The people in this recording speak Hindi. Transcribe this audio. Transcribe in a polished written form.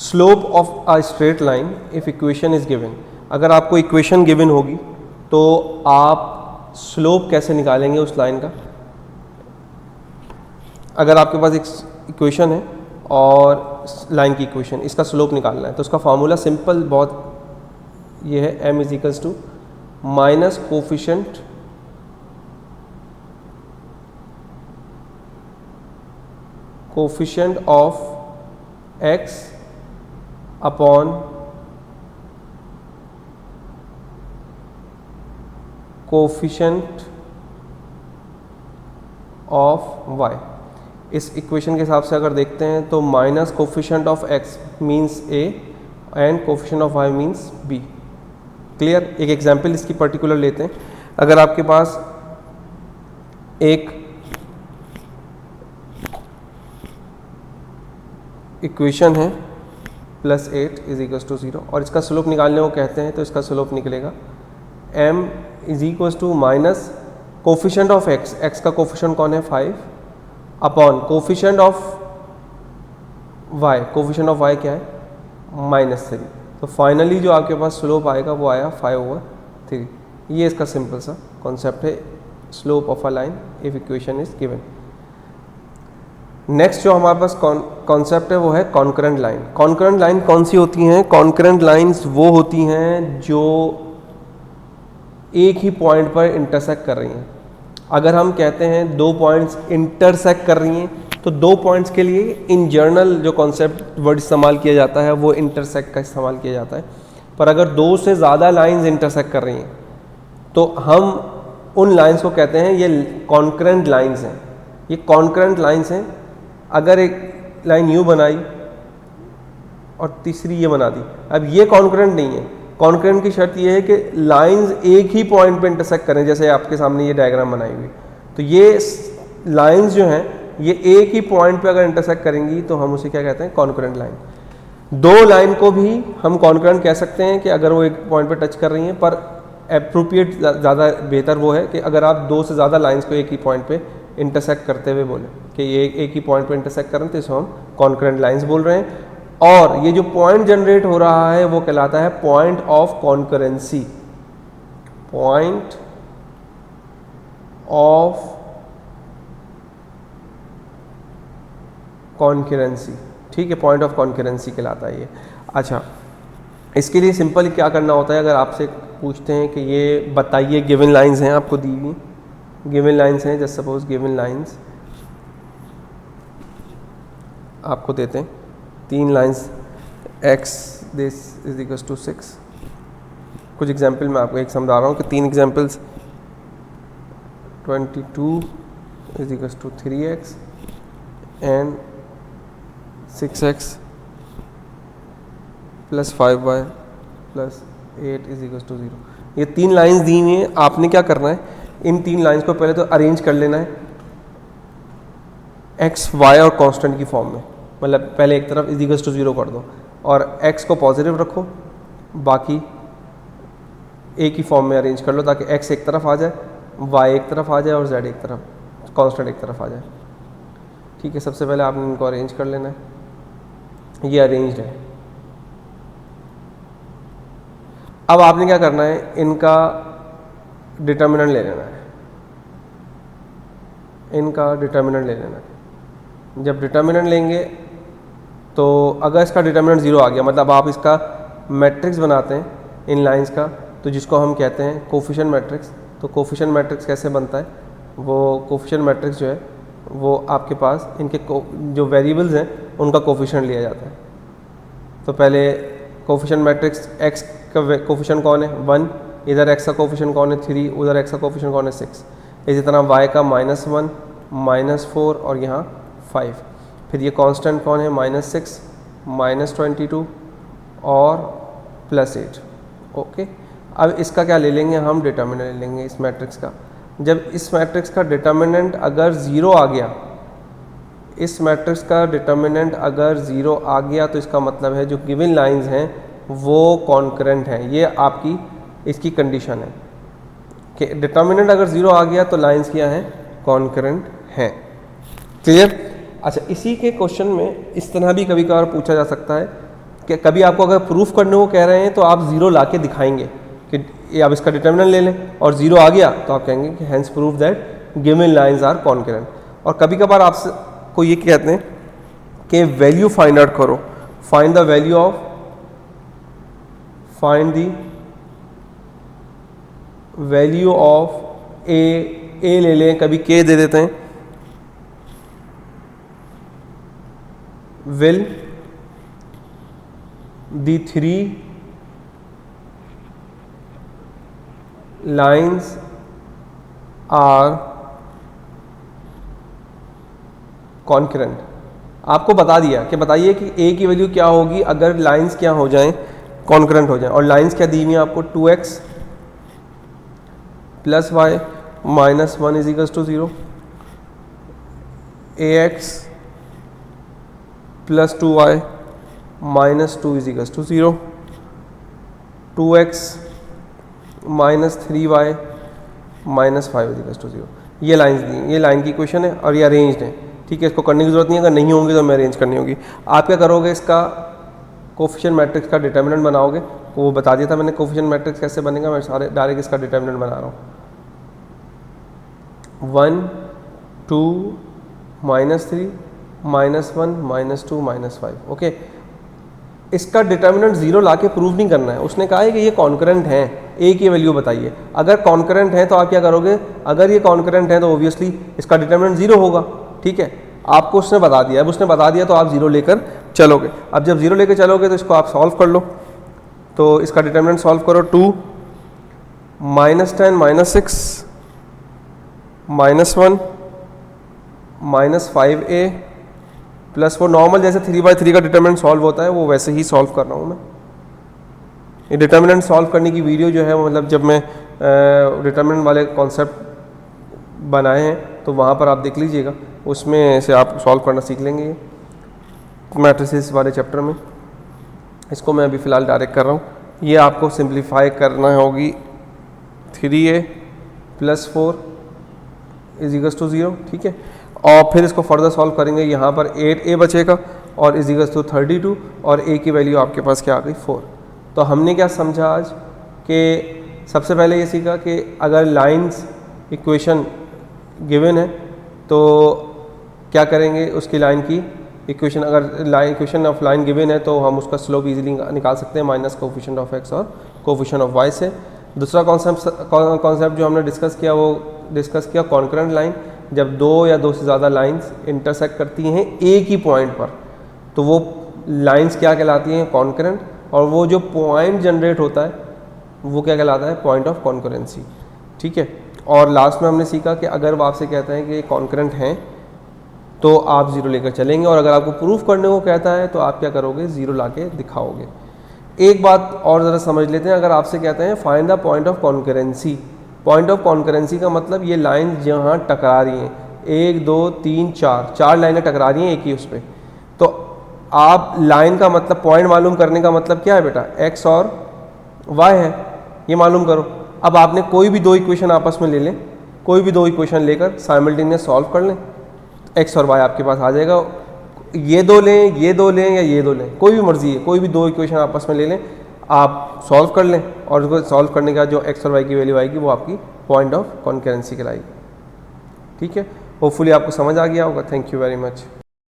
Slope of a straight line if equation is given. अगर आपको इक्वेशन गिवन होगी तो आप स्लोप कैसे निकालेंगे उस लाइन का। अगर आपके पास एक इक्वेशन है और लाइन की इक्वेशन, इसका स्लोप निकालना है तो उसका फॉर्मूला सिंपल बहुत ये है, m is equals to minus coefficient of x upon coefficient of y। इस इक्वेशन के हिसाब से अगर देखते हैं तो minus coefficient of x means a and coefficient of y means b। Clear. एक एग्जांपल इसकी पर्टिकुलर लेते हैं। अगर आपके पास एक इक्वेशन है +8 इज इक्वल्स टू 0 और इसका स्लोप निकालने को कहते हैं तो इसका स्लोप निकलेगा m is equals to minus coefficient of x, x का कोफिशिएंट कौन है 5, upon coefficient of y, coefficient of y क्या है -3। तो फाइनली जो आपके पास स्लोप आएगा वो आया 5/3। ये इसका सिंपल सा कॉन्सेप्ट है, slope of a line if equation is given. Next जो हमारे पास कॉन्सेप्ट है वो है कॉन्करेंट लाइन। कॉन्करेंट लाइन कौन सी होती हैं? कॉन्करेंट लाइंस वो होती हैं जो एक ही पॉइंट पर इंटरसेक्ट कर रही हैं। अगर हम कहते हैं दो पॉइंट्स इंटरसेक्ट कर रही हैं तो दो पॉइंट्स के लिए इन जनरल जो कॉन्सेप्ट वर्ड इस्तेमाल किया जाता है वो इंटरसेक्ट का इस्तेमाल किया जाता है। पर अगर दो से ज़्यादा लाइंस इंटरसेक्ट कर रही हैं तो हम उन लाइंस को कहते हैं ये कॉन्करेंट लाइंस हैं। ये कॉन्करेंट लाइंस हैं। अगर एक लाइन यूँ बनाई और तीसरी ये बना दी, अब ये कॉन्करेंट नहीं है। कॉन्करेंट की शर्त ये है कि लाइंस एक ही पॉइंट पे इंटरसेक्ट करें। जैसे आपके सामने ये डायग्राम बनाई हुई, तो ये लाइंस जो हैं ये एक ही पॉइंट पे अगर इंटरसेक्ट करेंगी तो हम उसे क्या कहते हैं? Concurrent line. दो लाइन को भी हम कॉन्करेंट कह सकते हैं कि अगर वो एक पॉइंट पे टच कर रही हैं, पर एप्रोप्रिएट ज़्यादा बेहतर वो है कि अगर आप दो से ज़्यादा लाइंस को एक ही पॉइंट पे इंटरसेक्ट करते हुए बोलें कि ये एक ही पॉइंट पे इंटरसेक्ट कर रहे हैं तो इसको हम कॉन्करेंट लाइंस बोल रहे हैं। और ये जो पॉइंट जनरेट हो रहा है वो कहलाता है point of concurrency. Point of concurrency, ठीक है, पॉइंट ऑफ कॉन्करेंसी कहलाता है ये। अच्छा, इसके लिए सिंपल क्या करना होता है? अगर आपसे पूछते हैं कि ये बताइए गिवन लाइंस हैं आपको दी हुई, गिवन लाइंस हैं, जस्ट सपोज गिवन लाइंस आपको देते हैं 3 lines x this is equals to 6। कुछ एग्जांपल मैं आपको एक समझा रहा हूँ कि 3 examples 22 is equals to 3x and 6x plus 5y plus 8 is equals to 0। ये 3 लाइंस दी हुई हैं। आपने क्या करना है? इन 3 लाइंस को पहले तो अरेंज कर लेना है x, y और कांस्टेंट की फॉर्म में। मतलब पहले एक तरफ इज इक्वल्स टू 0 कर दो और x को पॉजिटिव रखो, बाकी एक ही फॉर्म में अरेंज कर लो ताकि x एक तरफ आ जाए, y एक तरफ आ जाए और z एक तरफ, कांस्टेंट एक तरफ आ जाए। ठीक है, सबसे पहले आपने इनको अरेंज कर लेना है। ये अरेंज्ड है। अब आपने क्या करना है? इनका डिटर्मिनेंट ले लेना है। इनका डिटर्मिनेंट ले लेना है। जब डिटर्मिनेंट लेंगे तो अगर इसका डिटर्मिनेंट 0 आ गया, मतलब आप इसका मैट्रिक्स बनाते हैं इन लाइंस का, तो जिसको हम कहते हैं कोफिशिएंट मैट्रिक्स। तो कोफिशिएंट मैट्रिक्स कैसे बनता है? वो कोफिशिएंट मैट्रिक्स जो है वो आपके पास इनके जो वेरिएबल्स हैं उनका कोफिशिएंट लिया जाता है। तो पहले कोफिशिएंट मैट्रिक्स x का कोफिशिएंट कौन है? 1, इधर x का कोफिशिएंट कौन है? 3, उधर x का कोफिशिएंट कौन है? 6। इसी तरह y का -1, -4 और यहाँ 5। फिर ये कांस्टेंट कौन है? -6, -22 और +8। ओके, अब इसका क्या ले लेंगे हम? डिटर्मिनेंट ले लेंगे इस मैट्रिक्स का। जब इस मैट्रिक्स का डिटर्मिनेंट अगर 0 आ गया, इस मैट्रिक्स का डिटर्मिनेंट अगर 0 आ गया तो इसका मतलब है जो गिवन लाइंस हैं वो कॉन्करेंट हैं। ये आपकी इसकी कंडीशन है कि डिटर्मिनेंट अगर 0 आ गया तो लाइंस क्या हैं? कॉन्करेंट हैं। क्लियर? अच्छा, इसी के क्वेश्चन में इस तरह भी कभी कभार पूछा जा सकता है कभी आपको अगर प्रूफ करने को कह रहे हैं तो आप ज़ीरो ला के दिखाएंगे कि ये आप इसका डिटर्मिनेंट ले लें और ज़ीरो आ गया तो आप कहेंगे कि hence proof that given lines are concurrent. और कभी कभार आपसे को ये कहते हैं कि वैल्यू फाइंड आउट करो, find the value of, find the value of a ले लें, कभी के दे देते हैं, will the three lines are concurrent। आपको बता दिया कि बताइए कि a की वैल्यू क्या होगी अगर लाइंस क्या हो जाएं, कॉन्करेंट हो जाएं। और लाइंस क्या दी हुई है आपको, 2x plus y minus 1 is equals to 0, ax plus 2y minus 2 is equals to 0, 2x minus 3y minus 5 is equals to 0। ये लाइंस दी, ये लाइन की इक्वेशन है और ये अरेंज्ड है, ठीक है। इसको करने की जरूरत नहीं है, अगर नहीं होंगी तो मैं अरेंज करनी होगी। आप क्या करोगे, इसका कोफिशिएंट मैट्रिक्स का डिटर्मिनेंट बनाओगे, वो बता दिया था मैंने कोफिशिएंट मैट्रिक्स कैसे बनेगा, मैं सारे डायरेक्ट इसका डिटर्मिनेंट बना रहा हूँ। 1 2 -3 -1 -2 -5, ओके। इसका डिटर्मिनेंट 0 लाके प्रूव नहीं करना है, उसने कहा है कि ये कॉन्करेंट हैं, ए की वैल्यू बताइए। अगर कॉन्करेंट है तो आप क्या करोगे, अगर ये कॉन्करेंट है तो ऑब्वियसली इसका डिटर्मिनेंट 0 होगा, ठीक है। आपको उसने बता दिया, अब उसने बता दिया तो आप 0 लेकर चलोगे। अब जब 0 लेकर चलोगे तो इसको आप सॉल्व कर लो, तो इसका डिटर्मिनेंट सॉल्व करो। 2 -10 -6 -1 -5a प्लस 4, नॉर्मल जैसे 3/3 का डिटर्मिनेंट सॉल्व होता है वो वैसे ही सॉल्व कर रहा हूँ मैं। ये डिटर्मिनेंट सॉल्व करने की वीडियो जो है वो मतलब जब मैं डिटर्मिनेंट वाले कॉन्सेप्ट बनाए हैं तो वहाँ पर आप देख लीजिएगा, उसमें से आप सॉल्व करना सीख लेंगे ये मैट्रिसेस वाले चैप्टर में। इसको मैं अभी फ़िलहाल डायरेक्ट कर रहा हूँ। ये आपको सिंप्लीफाई करना होगी, 3a plus 4 is equals to 0, ठीक है। और फिर इसको फर्दर सॉल्व करेंगे, यहाँ पर 8a बचेगा और इज इक्वल्स टू 32 और a की वैल्यू आपके पास क्या आ गई, 4। तो हमने क्या समझा आज कि सबसे पहले ये सीखा कि अगर लाइंस इक्वेशन गिवन है तो क्या करेंगे, उसकी लाइन की इक्वेशन, अगर line equation of line given है तो हम उसका स्लोप इजीली निकाल सकते हैं माइनस कोफिशिएंट ऑफ x और कोफिशिएंट ऑफ y से। दूसरा कॉन्सेप्ट जो हमने डिस्कस किया वो डिस्कस किया कॉन्करेंट लाइन, जब 2 या 2 से ज़्यादा लाइंस इंटरसेक्ट करती हैं एक ही पॉइंट पर तो वो लाइंस क्या कहलाती हैं, कॉन्करेंट। और वो जो पॉइंट जनरेट होता है वो क्या कहलाता है, पॉइंट ऑफ कॉन्करेंसी, ठीक है। और लास्ट में हमने सीखा कि अगर वो आपसे कहता है कि ये कॉन्करेंट हैं तो आप 0 लेकर चलेंगे, और अगर आपको प्रूफ करने को कहता है तो आप क्या करोगे, 0 लाके दिखाओगे। एक बात और ज़रा समझ लेते हैं, अगर आपसे कहते हैं find the point of concurrency, point of concurrency का मतलब ये लाइन जहाँ टकरा रही हैं, 1 2 3 4 लाइनें टकरा रही हैं एक ही उस पर, तो आप लाइन का मतलब पॉइंट मालूम करने का मतलब क्या है बेटा, x और y है, ये मालूम करो। अब आपने कोई भी 2 इक्वेशन आपस में ले लें, कोई भी 2 इक्वेशन लेकर साइमल्टेनियस सॉल्व कर लें, x और y आपके पास आ जाएगा। ये 2 लें, ये 2 लें या ये 2 लें, कोई भी मर्जी है, कोई भी 2 इक्वेशन आपस में ले लें, आप सॉल्व कर लें और उसको सॉल्व करने का जो x और y की वैल्यू आएगी वो आपकी पॉइंट ऑफ कॉन्करेंसी कहलाएगी, ठीक है। होपफुली आपको समझ आ गया होगा। Thank you very much.